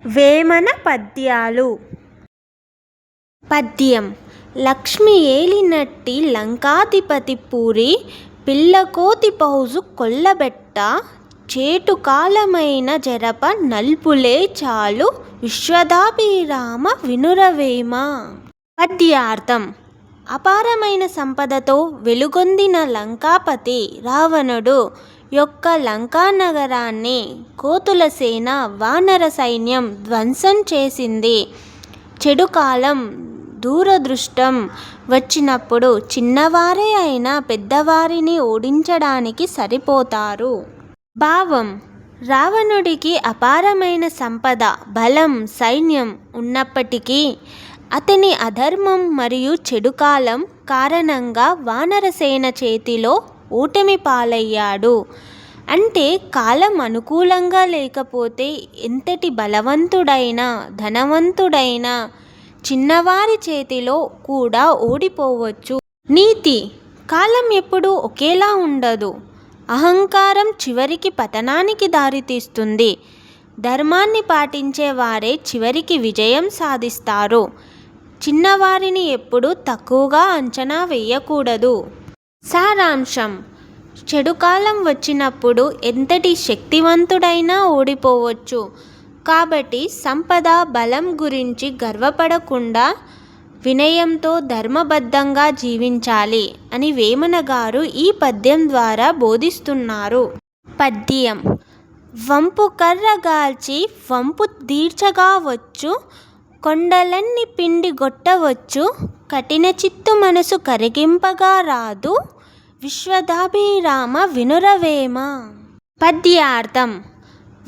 వేమన పద్యాలు. పద్యం. లక్ష్మి ఏలినట్టి లంకాధిపతి పూరి పిల్లకోతి పౌజు కొల్లబెట్ట చేటు కాలమైన జరప నల్పులే చాలు విశ్వదాభిరామ వినురవేమ. పద్యార్థం. అపారమైన సంపదతో వెలుగొందిన లంకాపతి రావణుడు యొక్క లంకా నగరాన్ని కోతుల సేన వానర సైన్యం ధ్వంసం చేసింది. చెడు కాలం దూరదృష్టం వచ్చినప్పుడు చిన్నవారే అయినా పెద్దవారిని ఓడించడానికి సరిపోతారు. భావం. రావణుడికి అపారమైన సంపద, బలం, సైన్యం ఉన్నప్పటికీ అతని అధర్మం మరియు చెడు కాలం కారణంగా వానరసేన చేతిలో ఓటమి పాలయ్యాడు. అంటే కాలం అనుకూలంగా లేకపోతే ఎంతటి బలవంతుడైనా ధనవంతుడైనా చిన్నవారి చేతిలో కూడా ఓడిపోవచ్చు. నీతి. కాలం ఎప్పుడూ ఒకేలా ఉండదు. అహంకారం చివరికి పతనానికి దారితీస్తుంది. ధర్మాన్ని పాటించే వారే చివరికి విజయం సాధిస్తారు. చిన్నవారిని ఎప్పుడూ తక్కువగా అంచనా వేయకూడదు. సారాంశం. చెడు కాలం వచ్చినప్పుడు ఎంతటి శక్తివంతుడైనా ఓడిపోవచ్చు. కాబట్టి సంపద, బలం గురించి గర్వపడకుండా వినయంతో ధర్మబద్ధంగా జీవించాలి అని వేమన గారు ఈ పద్యం ద్వారా బోధిస్తున్నారు. పద్యం. వంపు కర్రగాల్చి వంపు దీర్చగా వచ్చు, కొండలన్ని పిండి గొట్టవచ్చు, కఠిన చిత్తు మనసు కరిగింపగా రాదు విశ్వదాభిరామ వినురవేమ. పద్యార్థం.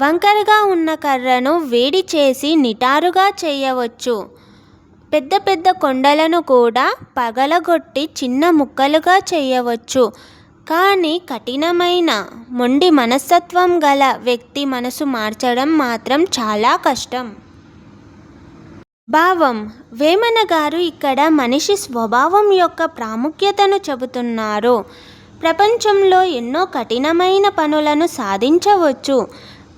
వంకరగా ఉన్న కర్రను వేడి చేసి నిటారుగా చేయవచ్చు. పెద్ద పెద్ద కొండలను కూడా పగలగొట్టి చిన్న ముక్కలుగా చేయవచ్చు. కానీ కఠినమైన మొండి మనస్తత్వం గల వ్యక్తి మనసు మార్చడం మాత్రం చాలా కష్టం. భావం. వేమన గారు ఇక్కడ మనిషి స్వభావం యొక్క ప్రాముఖ్యతను చెబుతున్నారు. ప్రపంచంలో ఎన్నో కఠినమైన పనులను సాధించవచ్చు.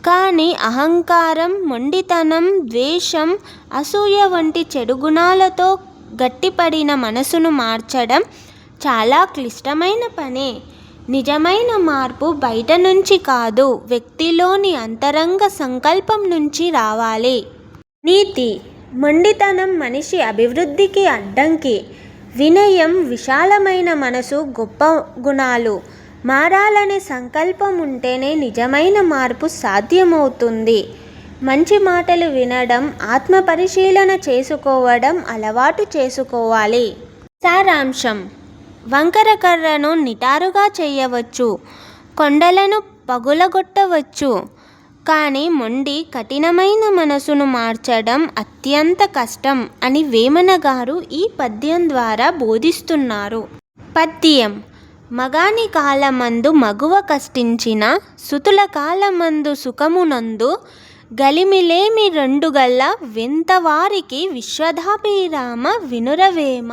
కానీ అహంకారం, మొండితనం, ద్వేషం, అసూయ వంటి చెడు గుణాలతో గట్టిపడిన మనసును మార్చడం చాలా క్లిష్టమైన పని. నిజమైన మార్పు బయట నుంచి కాదు, వ్యక్తిలోని అంతరంగ సంకల్పం నుంచి రావాలి. నీతి. మొండితనం మనిషి అభివృద్ధికి అడ్డంకి. వినయం, విశాలమైన మనసు గొప్ప గుణాలు. మారాలనే సంకల్పం ఉంటేనే నిజమైన మార్పు సాధ్యమవుతుంది. మంచి మాటలు వినడం, ఆత్మ పరిశీలన చేసుకోవడం అలవాటు చేసుకోవాలి. సారాంశం. వంకర కర్రను నిటారుగా చేయవచ్చు, కొండలను పగులగొట్టవచ్చు. కానీ మొండి కఠినమైన మనసును మార్చడం అత్యంత కష్టం అని వేమన గారు ఈ పద్యం ద్వారా బోధిస్తున్నారు. పద్యం. మగాని కాలమందు మగువ కష్టించిన, సుతుల కాలమందు సుఖమునందు, గలిమిలేమి రెండుగల్ల వెంతవారికి విశ్వదాభిరామ వినురవేమ.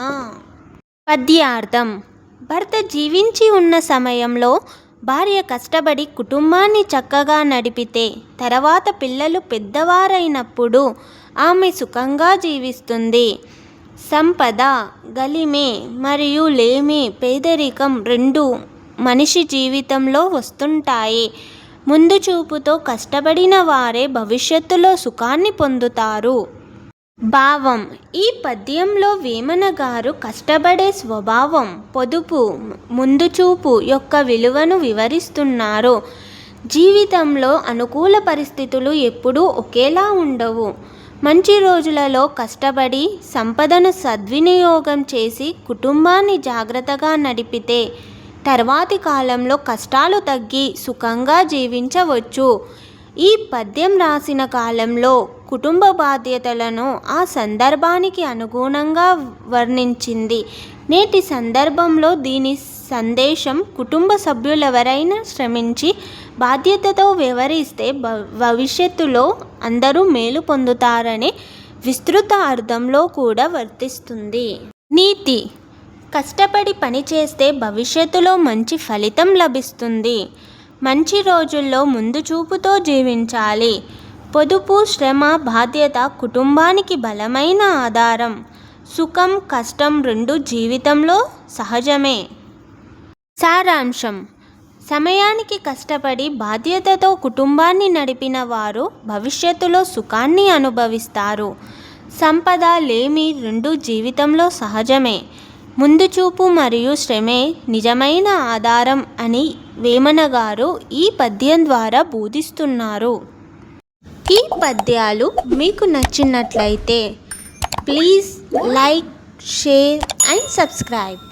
పద్యార్థం. భర్త జీవించి ఉన్న సమయంలో భార్య కష్టపడి కుటుంబాన్ని చక్కగా నడిపితే తర్వాత పిల్లలు పెద్దవారైనప్పుడు ఆమె సుఖంగా జీవిస్తుంది. సంపద, గలిమే మరియు లేమి, పేదరికం రెండు మనిషి జీవితంలో వస్తుంటాయి. ముందు చూపుతో కష్టపడిన వారే భవిష్యత్తులో సుఖాన్ని పొందుతారు. భావం. ఈ పద్యంలో వేమన గారు కష్టపడే స్వభావం, పొదుపు, ముందు చూపు యొక్క విలువను వివరిస్తున్నారు. జీవితంలో అనుకూల పరిస్థితులు ఎప్పుడూ ఒకేలా ఉండవు. మంచి రోజులలో కష్టపడి సంపదను సద్వినియోగం చేసి కుటుంబాన్ని జాగ్రత్తగా నడిపితే తర్వాతి కాలంలో కష్టాలు తగ్గి సుఖంగా జీవించవచ్చు. ఈ పద్యం రాసిన కాలంలో కుటుంబ బాధ్యతలను ఆ సందర్భానికి అనుగుణంగా వర్ణించింది. నేటి సందర్భంలో దీని సందేశం కుటుంబ సభ్యులెవరైనా శ్రమించి బాధ్యతతో వ్యవహరిస్తే భవిష్యత్తులో అందరూ మేలు పొందుతారనే విస్తృత అర్థంలో కూడా వర్తిస్తుంది. నీతి. కష్టపడి పనిచేస్తే భవిష్యత్తులో మంచి ఫలితం లభిస్తుంది. మంచి రోజుల్లో ముందు చూపుతో జీవించాలి. పొదుపు, శ్రమ, బాధ్యత కుటుంబానికి బలమైన ఆధారం. సుఖం, కష్టం రెండూ జీవితంలో సహజమే. సారాంశం: సమయానికి కష్టపడి బాధ్యతతో కుటుంబాన్ని నడిపిన వారు భవిష్యత్తులో సుఖాన్ని అనుభవిస్తారు. సంపద, లేమి రెండూ జీవితంలో సహజమే. ముందు చూపు మరియు శ్రమే నిజమైన ఆధారం అని వేమన గారు ఈ పద్యం ద్వారా బోధిస్తున్నారు. ఈ పద్యాలు మీకు నచ్చినట్లయితే please like, share and subscribe.